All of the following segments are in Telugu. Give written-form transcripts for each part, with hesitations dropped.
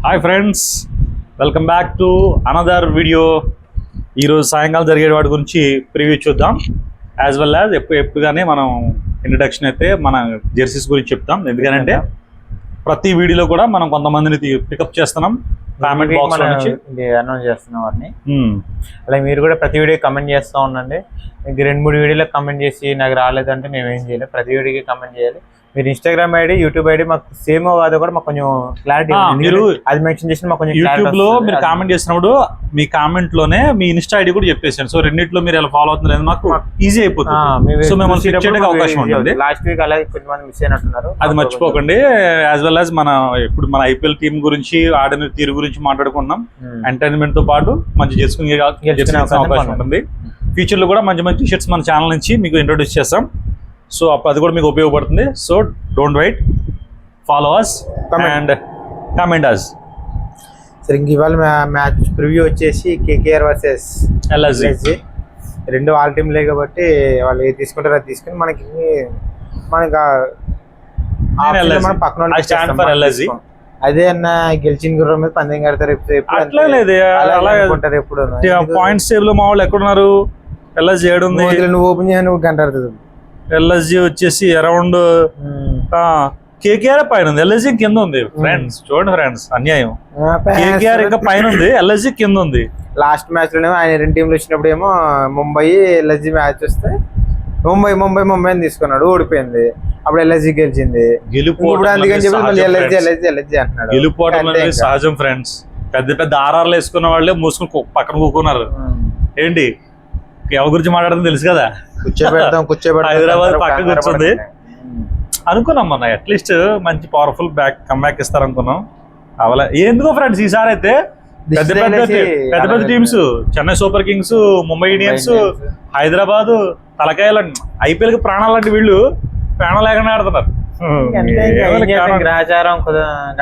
Hi friends, welcome back to another video. ఈరోజు సాయంకాలం జరిగే వాటి గురించి ప్రివ్యూ చూద్దాం. యాజ్ వెల్ యాజ్ ఎప్పుడుగానే మనం ఇంట్రడక్షన్ అయితే మన జెర్సీస్ గురించి చెప్తాం. ఎందుకంటే ప్రతి వీడియోలో కూడా మనం కొంతమందిని పికప్ చేస్తున్నాం కామెంట్ బాక్స్ లో నుంచి అనౌన్స్ చేస్తున్నాం వాటిని. అలాగే మీరు కూడా ప్రతి వీడియో కమెంట్ చేస్తూ ఉండండి. మీకు 2-3 వీడియోలో కమెంట్ చేసి నాకు రాలేదంటే మేము ఏం చేయాలి, ప్రతి వీడియోకి కమెంట్ చేయాలి. మీరు ఇన్స్టాగ్రామ్ ఐడి, యూట్యూబ్ ఐడి మాకు సేమ్ కాదు కూడా మాకు కొంచెం క్లారిటీ మీరు అది మెన్షన్ చేసి మాకు కొంచెం యూట్యూబ్ లో మీరు కామెంట్ చేసినప్పుడు మీ కామెంట్ లోనే మీ ఇన్స్టా ఐడి కూడా చెప్పేసాను. సో రెండిట్లో మీరు ఎలా ఫాలో అవుతున్నారు మాకు ఈజీ అయిపోతుంది. సో మేము అవకాశం ఉంటుంది. లాస్ట్ వీక్ అలాగే కొంతమంది మిస్ అయినట్టున్నారు, అది మర్చిపోకండి. యాజ్ వెల్ యాజ్ ఇప్పుడు మన ఐపీఎల్ టీం గురించి ఆడిన తీరు గురించి మాట్లాడుకున్నాం. ఎంటర్టైన్మెంట్ తో పాటు మంచి చేసుకునే అవకాశం ఉంటుంది. ఫ్యూచర్ లో కూడా మంచి మంచి షర్ట్స్ మన ఛానల్ నుంచి మీకు ఇంట్రొడ్యూస్ చేస్తాం. సో అది కూడా మీకు ఉపయోగపడుతుంది. So don't wait, follow us and comment us. సరే, ఇంక ఇవాళ మ్యాచ్ ప్రివ్యూ వచ్చేసి కేకేఆర్ వర్సెస్ ఎల్ఎస్జి. రెండు వాళ్ళ టీంలే కాబట్టి వాళ్ళు ఏది తీసుకుంటారో అది తీసుకుని మనకి పక్కన అదే అన్న గెలిచిన గుర్రం మీద పందెం కడతారు. ఎప్పుడు పాయింట్స్ టేబుల్ మా వాళ్ళు ఎక్కడున్నారు? ఎల్ఎస్జి ఏడుంది? నువ్వు ఓపెన్ చేయని నువ్వు గంట. ఎల్ఎస్జి వచ్చేసి అరౌండ్ కేకేఆర్ పైన ఉంది, ఎల్ఎస్జి కింద ఉంది. ఫ్రెండ్స్ చూడండి ఫ్రెండ్స్, అన్యాయం. కేకేఆర్ ఇంకా పైన ఉంది, ఎల్ఎస్జి కింద ఉంది. లాస్ట్ మ్యాచ్ లోనేమో ఆయన 2 టీంలు వచ్చినప్పుడు ఏమో ముంబై ఎల్ఎస్జి మ్యాచ్ వస్తే ముంబై అని తీసుకున్నాడు, ఓడిపోయింది. అప్పుడు ఎల్ఎస్జి గెలిచింది. గెలుపోవడం సహజం ఫ్రెండ్స్. పెద్ద పెద్ద ఆర్ఆర్లు వేసుకున్న వాళ్ళే మూసుకుని పక్కన కూకున్నారు. ఏంటి ఎవరి గురించి మాట్లాడుతుంది తెలుసు కదా. కూర్చోబెడతాం హైదరాబాద్ పక్కన కూర్చుంది అనుకున్నాం. మొన్న అట్లీస్ట్ మంచి పవర్ఫుల్ కమ్బ్యాక్ ఇస్తారు అనుకున్నాం. అవలా ఎందుకో ఫ్రెండ్స్ ఈసారి అయితే పెద్ద పెద్ద teams, Chennai super Kings, Mumbai Indians, Hyderabad తలకాయలు, ఐపీఎల్ కి ప్రాణాలు లాంటి వీళ్ళు ప్రాణాలు లేకుండా ఆడుతున్నారు. గ్రహచారం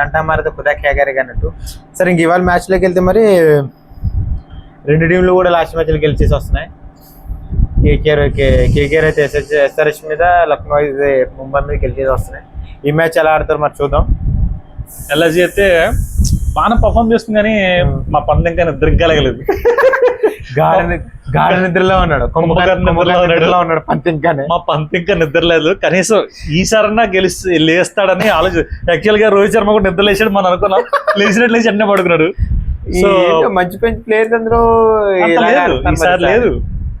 గంట మారితే కుదా కేగారి అన్నట్టు. సరే, ఇంక ఇవాళ మ్యాచ్ లోకి వెళ్తే మరి 2 టీంలు కూడా లాస్ట్ మ్యాచ్ లో గెలిచేసి వస్తున్నాయి. కేకేఆర్ అయితే ఎస్ఆర్హెచ్ మీద, లక్నో అయితే ముంబై మీద గెలిచేసి వస్తున్నాయి. ఈ మ్యాచ్ ఎలా ఆడతారు మరి చూద్దాం. ఎల్ఎస్జి అయితే బాగా పర్ఫార్మ్ చేస్తుంది కానీ మా పందెం ఇంకా నిద్రగలగలేదు. గాఢ నిద్రలో ఉన్నాడు, మా పంత్ ఇంకా నిద్ర లేదు. కనీసం ఈసారన్నా లేస్తాడని ఆలోచన. యాక్చువల్ గా రోహిత్ శర్మ కూడా నిద్ర లేచాడు మనం అనుకున్నాం. లేచినట్టు లేచి అన్నీ పడుకున్నాడు. సో మంచి మంచి ప్లేయర్స్ అందరూ ఈసారి లేదు,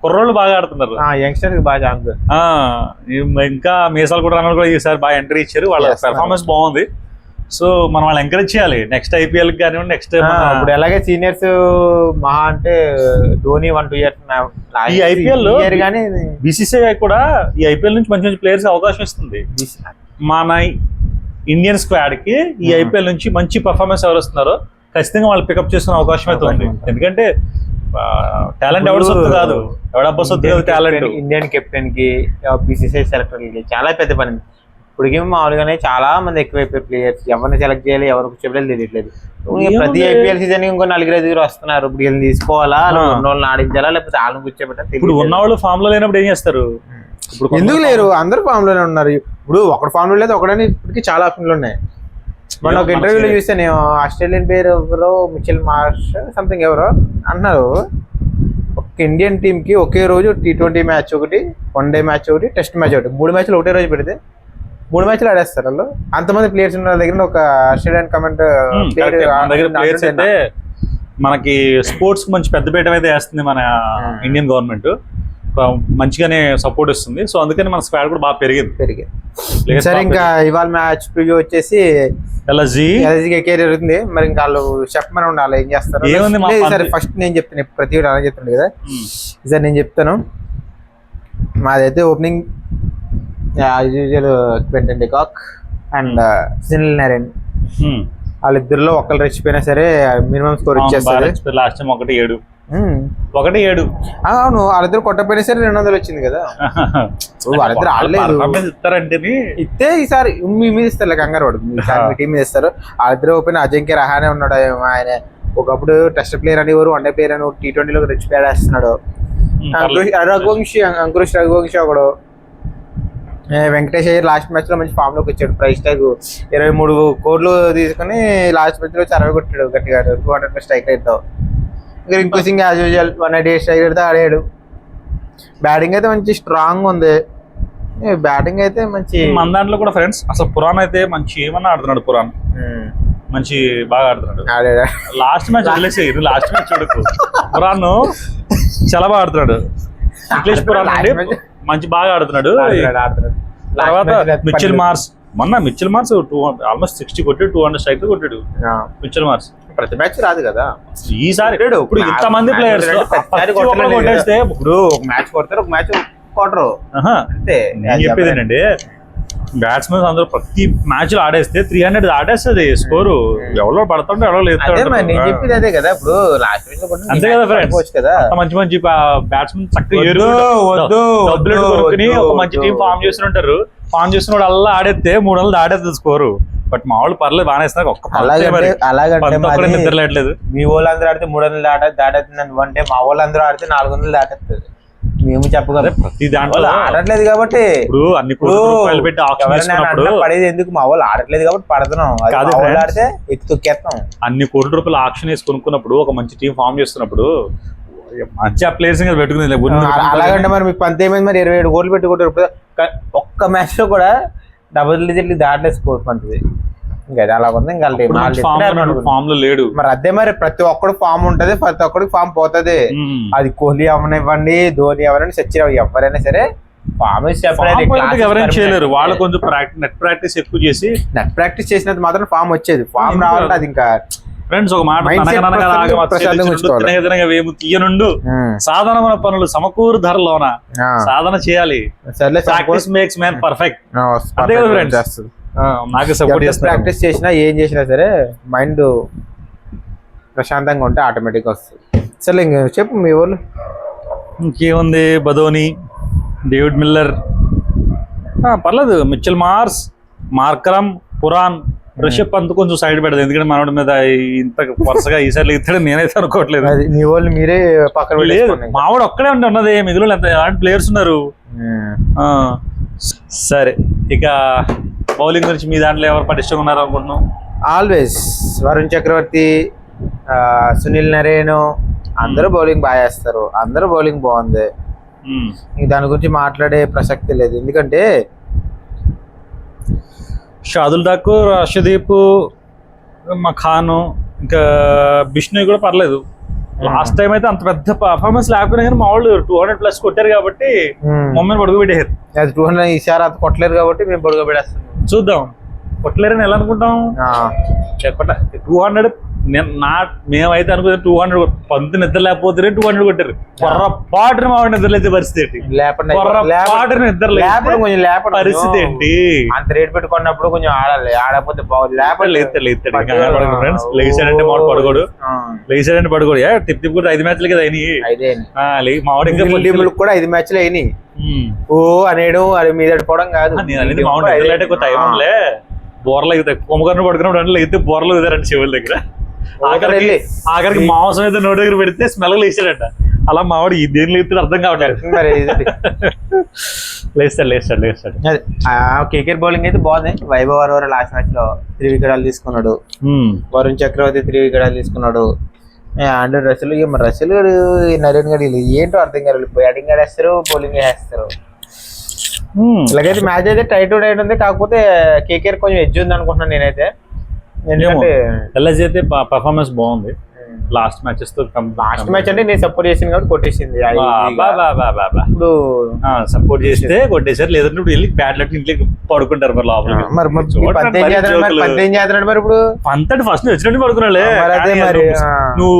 కుర్రోళ్ళు బాగా ఆడుతున్నారు. యంగ్స్టర్ బాగా ఇంకా మీసాలు కూడా అన్నారు కూడా ఈసారి బాగా ఎంట్రీ ఇచ్చారు. వాళ్ళ పెర్ఫార్మెన్స్ బాగుంది. సో మనం వాళ్ళు ఎంకరేజ్ చేయాలి నెక్స్ట్ ఐపీఎల్ కానివ్వండి. నెక్స్ట్ ఇప్పుడు ఎలాగే సీనియర్స్ మహా అంటే ధోని 1-2 ఇయర్స్ ఈ ఐపీఎల్ కానీ బీసీసీఐ కూడా ఈ ఐపీఎల్ నుంచి మంచి మంచి ప్లేయర్స్ అవకాశం ఇస్తుంది. మన ఇండియన్ స్క్వాడ్ కి ఈ ఐపీఎల్ నుంచి మంచి పర్ఫార్మెన్స్ ఎవరు వస్తున్నారో ఖచ్చితంగా వాళ్ళు పికప్ చేసుకునే అవకాశం అయితే ఉంది. ఎందుకంటే టాలెంట్ ఎవరి సొత్తు కాదు, ఎవడబ్బా సొత్తు కాదు టాలెంట్. ఇండియన్ కెప్టెన్ కి, బీసీసీఐ సెలెక్టర్లకి చాలా పెద్ద పని. ఇప్పటికేమో మామూలుగానే చాలా మంది ఎక్కువైపోయి ప్లేయర్స్, ఎవరిని సెలెక్ట్ చేయాలి ఎవరికి చెప్పలేదు తెలియట్లేదు. ప్రతి ఐపీఎల్ సీజన్ ఇంకో 4-5 వస్తున్నారు. ఇప్పుడు వీళ్ళని తీసుకోవాలా, వాళ్ళని ఆడించాలా, లేకపోతే వాళ్ళని కూర్చోబెట్టాలి. ఇప్పుడు ఉన్నవాళ్ళు ఫామ్ లో లేనప్పుడు ఏం చేస్తారు? ఇప్పుడు ఎందుకు లేరు? అందరు ఫామ్ లోనే ఉన్నారు. ఇప్పుడు ఒకటి ఫామ్ లో లేదు, ఒకడని ఇప్పటికీ చాలా ఆప్షన్లు ఉన్నాయి. మొన్న ఒక ఇంటర్వ్యూలో చూస్తే నేను ఆస్ట్రేలియన్ పేరు ఎవరో మిచెల్ మార్ష్ సంథింగ్ ఎవరో అంటున్నారు, ఒక ఇండియన్ టీమ్ కి ఒకే రోజు T20 మ్యాచ్ ఒకటి, వన్డే మ్యాచ్ ఒకటి, టెస్ట్ మ్యాచ్ ఒకటి, 3 మ్యాచ్లు ఒకటే రోజు పెడితే 3 మ్యాచ్లు ఆడేస్తారు వాళ్ళు. అంతమంది ప్లేయర్స్ ఉన్న దగ్గర ఒక ఆస్ట్రేలియన్ కమెంట్ ప్లేయర్స్ అయితే మనకి స్పోర్ట్స్ మంచి పెద్దపీట అయితే వేస్తుంది మన ఇండియన్ గవర్నమెంట్. మంచిగానే సపోర్ట్ ఇస్తుంది. సో అందుకని మన స్క్వాడ్ కూడా బాగా పెరిగింది. సరే, ఇంకా ఇవాళ మ్యాచ్ ప్రివ్యూ వచ్చేసి ఎల్ఎస్జి కేకేఆర్ జరుగుతుంది. మరి ఇంకా వాళ్ళు చెప్పమని ఉండాలి ఏం చేస్తారు. సరే, ఫస్ట్ నేను చెప్తాను, ప్రతి అలా చెప్తాను కదా. ఈసారి నేను చెప్తాను. మాదైతే opening Quinton de Kock and Sunil Narine, వాళ్ళిద్దరిలో ఒకళ్ళు రెచ్చిపోయినా సరే మినిమం స్కోర్ ఇచ్చేస్తారు. లాస్ట్ టైం 1-7 అవును, వాళ్ళిద్దరు కొట్టపోయినా సరే 200 వచ్చింది కదా. వాళ్ళిద్దరు ఆడలేదు ఇస్తే ఈసారి మీ మీద ఇస్తారు కంగారు పడు, మీ టీం మీద ఇస్తారు. వాళ్ళిద్దరు ఓపెన్ అజింక్య రహానే ఉన్నాడు. ఆయన ఒకప్పుడు టెస్ట్ ప్లేయర్ అనేవారు, వన్డే ప్లేయర్ అని T20లో రెచ్చిపోయాడేస్తున్నాడు. అంకురుష్ రఘువంశీ ఒకడు, వెంకటేష్ అయ్యర్ లాస్ట్ మ్యాచ్ లో మంచి ఫామ్ లోకి వచ్చాడు. ప్రైస్ ట్యాగ్ 23 కోట్లు తీసుకుని లాస్ట్ మ్యాచ్ లో 60 కొట్టాడు గట్టిగా 200 స్ట్రైక్ రేట్ తో. ఇంకా Rinku Singh as usual 188 strike rate తో ఆడాడు. బ్యాటింగ్ అయితే మంచి స్ట్రాంగ్ ఉంది. బ్యాటింగ్ అయితే మంచి మన దాంట్లో కూడా ఫ్రెండ్స్ అసలు పురాణ్ అయితే మంచి ఏమన్నా ఆడుతున్నాడు. పురాణ్ మంచి బాగా ఆడుతున్నాడు. ఆడాడా లాస్ట్ మ్యాచ్ వదిలేసి లాస్ట్ మ్యాచ్ చూడకు. పురాణ్ చాలా బాగా ఆడుతున్నాడు. నిఖిలేష్ పురాణ్ అంటే మంచి బాగా ఆడుతున్నాడు. తర్వాత మిచెల్ మార్ష్ మొన్న మిచెల్ మార్ష్ ఆల్మోస్ట్ 60 కొట్టి 200 స్ట్రైక్ కొట్టాడు మిచెల్ మార్ష్. ప్రతి మ్యాచ్ రాదు కదా ఈసారి. ఇప్పుడు ఇంతమంది ప్లేయర్స్ కొట్టేస్తే ఇప్పుడు ఒక మ్యాచ్ కొడతారు, ఒక మ్యాచ్ కొట్టరు అంతే. నేను చెప్పేది ఏంటంటే బ్యాట్స్మెన్ అందరూ ప్రతి మ్యాచ్ లో ఆడేస్తే 300 ఆడేస్తుంది స్కోరు. ఎవరో పడుతుంటే ఎవరో లేదు. నేను చెప్పేది అదే కదా. ఇప్పుడు లాస్ట్ అంతే కదా ఫ్రెండ్స్. కదా మంచి మంచి బ్యాట్స్మెన్ చక్కగా డబ్బులు కొనుక్కుని ఒక మంచి టీం ఫామ్ చేసి ఉంటారు. ఫామ్ చేసిన వాడు అలా ఆడేస్తే 300 ఆడేస్తుంది స్కోరు. బట్ మా వాళ్ళు పర్లేదు బాగానే ఇస్తున్నారు. ఒక్క నిద్రలేట్లేదు. మీ వాళ్ళందరూ ఆడితే 300 దాటేస్తుంది అంటే మా వాళ్ళందరూ ఆడితే 400 దాటేస్తుంది. మేము చెప్పగలం ప్రతి దాంట్లో ఆడట్లేదు కాబట్టి. ఇప్పుడు అన్ని రూపాయలు పెట్టి పడేది ఎందుకు? మా వాళ్ళు ఆడట్లేదు కాబట్టి పడుతున్నాం. ఆడితే ఎత్తి తొక్కేస్తాం. అన్ని కోట్ల రూపాయలు ఆక్షన్ వేసి కొనుక్కున్నప్పుడు ఒక మంచి టీం ఫామ్ చేస్తున్నప్పుడు మంచి ఆ ప్లేయర్స్ పెట్టుకుని అలాగంటే మరి మీకు పంత ఏమైంది? మరి 27 కోట్లు పెట్టుకుంటారు. ఒక్క మ్యాచ్ లో కూడా డబుల్ డిజిట్ దాటలేదు స్కోర్ పంతది. ఇంకా అలా ఉంది. ఇంకా ఫామ్ లో లేడు. మరి అదే మరి ప్రతి ఒక్కడు ఫామ్ ఉంటది, ప్రతి ఒక్కడికి ఫామ్ పోతుంది. అది కోహ్లీ అవనివ్వండి, ధోని ఎవరైనా సచిన్ ఎవరైనా సరే ఫామ్ ఎవరైనా చేయలేరు. వాళ్ళు కొంచెం నెట్ ప్రాక్టీస్ ఎక్కువ చేసి నెట్ ప్రాక్టీస్ చేసినది మాత్రం ఫామ్ వచ్చేది. ఫామ్ రావాలంటే అది ఇంకా ఫ్రెండ్స్ ఒక మాట తీయనుండు సాధనమైన పనులు సమకూరు ధరలోన సాధన చేయాలి. Practice makes man perfect. అదే కదా ఫ్రెండ్స్. నాకు సపోర్ట్ చేస్తా. ప్రాక్టీస్ చేసినా ఏం చేసినా సరే మైండ్ ప్రశాంతంగా ఉంటే ఆటోమేటిక్ వస్తుంది. సరే ఇంక చెప్పు మీ వాళ్ళు. ఇంకేముంది? బదోని, డేవిడ్ మిల్లర్ పర్లేదు. Mitchell Marsh, Markram, Pooran, Rishabh Pant కొంచెం సైడ్ పెడదు. ఎందుకంటే మనోడి మీద ఇంత వరుసగా ఈసారి ఇస్తాడు నేనైతే అనుకోవట్లేదు. మీ వాళ్ళు మీరే పక్కన లేదు. మావాడు ఒక్కడే ఉన్నది. మిగిలిన ఎలాంటి ప్లేయర్స్ ఉన్నారు. సరే ఇక బౌలింగ్ గురించి మీ దాంట్లో ఎవరు పటిష్టంగా ఉన్నారు అనుకుంటున్నాం? ఆల్వేస్ వరుణ్ చక్రవర్తి, సునీల్ నరేన్ అందరూ బౌలింగ్ బాగా వేస్తారు. అందరూ బౌలింగ్ బాగుంది. దాని గురించి మాట్లాడే ప్రసక్తి లేదు. ఎందుకంటే షాదుల్ ఠాకూర్, అర్షదీప్, ఖాన్ ఇంకా బిష్ణు కూడా పర్లేదు. లాస్ట్ టైం అయితే అంత పెద్ద పర్ఫార్మెన్స్ లేకపోయినా కానీ మా వాళ్ళు 200+ కొట్టారు కాబట్టి మమ్మల్ని పడుకోబెట్టేసారు. అది 200 ఈసారి అది కొట్టలేరు కాబట్టి మేము పడుకోబెట్టేస్తాం. చూద్దాం. కొట్టలేరని ఎలా అనుకుంటాం? 200 మేమైతే అనుకునే 200 పంతు నిద్ర లేకపోతే 200 కొట్టారు. పొర్రపాటున మా నిద్ర లేతే పరిస్థితి ఏంటి? పరిస్థితి ఏంటి? అంత రేట్ పెట్టుకున్నప్పుడు కొంచెం ఆడాలి. ఆడకపోతే బాగుంది. లేచాడంటే మావాడు పడుకోడు. లేచాడంటే పడుకోడు. తిప్పి కూడా 5 మ్యాచ్లు కదా అయినాయి. మావాడు కూడా 5 మ్యాచ్లు అయినాయి. ఓ అనేడు అది మీద పోవడం కాదు. మావాడు టైంలే బోర్లు అవుతాయి. కొమ్మగారిని పడుకున్నప్పుడు అయితే బోర్లు అవుతారంట చెవుల దగ్గర. ఆఖరికి మాంసం అయితే నోటి దగ్గర పెడితే స్మెల్ లేచాడంట. అలా మావాడు ఈ దేని లేస్తాడు అర్థం కావట్లేదు. లేస్తాడు. కేకేఆర్ బౌలింగ్ అయితే బాగుంది. వైభవ్ అరోరా లాస్ట్ మ్యాచ్ లో 3 వికెటాలు తీసుకున్నాడు. వరుణ్ చక్రవర్తి 3 వికెటాలు తీసుకున్నాడు. ఆండ్రూ రసెల్ రసెల్ గారు, నరేన్ గారు ఏంటో అర్థం కాదు. బ్యాటింగ్ ఆడేస్తారు, బౌలింగ్ వేస్తారు. ఇలాగైతే మ్యాచ్ అయితే టైట్ ఉంది. కాకపోతే కేకేఆర్ కొంచెం ఎడ్జ్ ఉంది అనుకుంటున్నాను నేనైతే. ఎందుకంటే ఎల్ఎస్జీ అయితే పర్ఫార్మెన్స్ బాగుంది. లాస్ట్ మ్యాచెస్ తో లాస్ట్ మ్యాచ్ అంటే నేను సపోర్ట్ చేసింది కాబట్టి కొట్టేసింది. ఇప్పుడు సపోర్ట్ చేస్తే కొట్టేసారు. లేదంటే ఇప్పుడు వెళ్ళి బ్యాట్ ఇంట్లోకి పడుకుంటారు మరి లోపల. మరి ఇప్పుడు అంతటి ఫస్ట్ వచ్చినట్టు పడుకున్నాడే. నువ్వు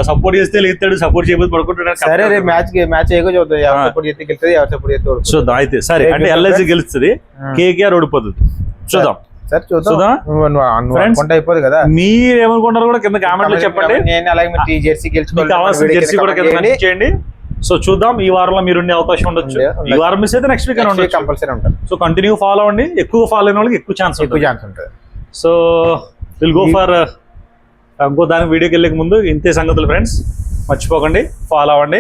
సపోర్ట్ చేస్తే లేస్తాడు, సపోర్ట్ చేయకపోతే పడుకుంటాడు. సరే రేపు మ్యాచ్ ఏగో చూద్దాం. ఎవరు సపోర్ట్ చేస్తే గెలుస్తుంది, ఎవరు సపోర్ట్ చేస్తే చూద్దాం. అయితే సరే అంటే ఎల్ఎస్జీ గెలుస్తుంది, కేకేఆర్ ఓడిపోతుంది. చూద్దాం. అయిపోదు కదా. మీరు ఏమనుకుంటారు కూడా కింద కామెంట్ లో చెప్పండి. నేను అలాగే జెర్సీ జెర్సీ కూడా చేయండి. సో చూద్దాం. ఈ వారంలో మీరు ఉండే అవకాశం ఉండొచ్చు. ఈ వారం మిస్ అయితే నెక్స్ట్ వీక్ కంపల్సరీ ఉంటుంది. సో కంటిన్యూ ఫాలో అవ్వండి. ఎక్కువ ఫాలో అయిన వాళ్ళకి ఎక్కువ ఛాన్స్ ఉంటుంది. సో విల్ గో ఫర్ ఇంకో దాని వీడియోకి వెళ్ళే ముందు ఇంతే సంగతులు ఫ్రెండ్స్. మర్చిపోకండి, ఫాలో అవ్వండి.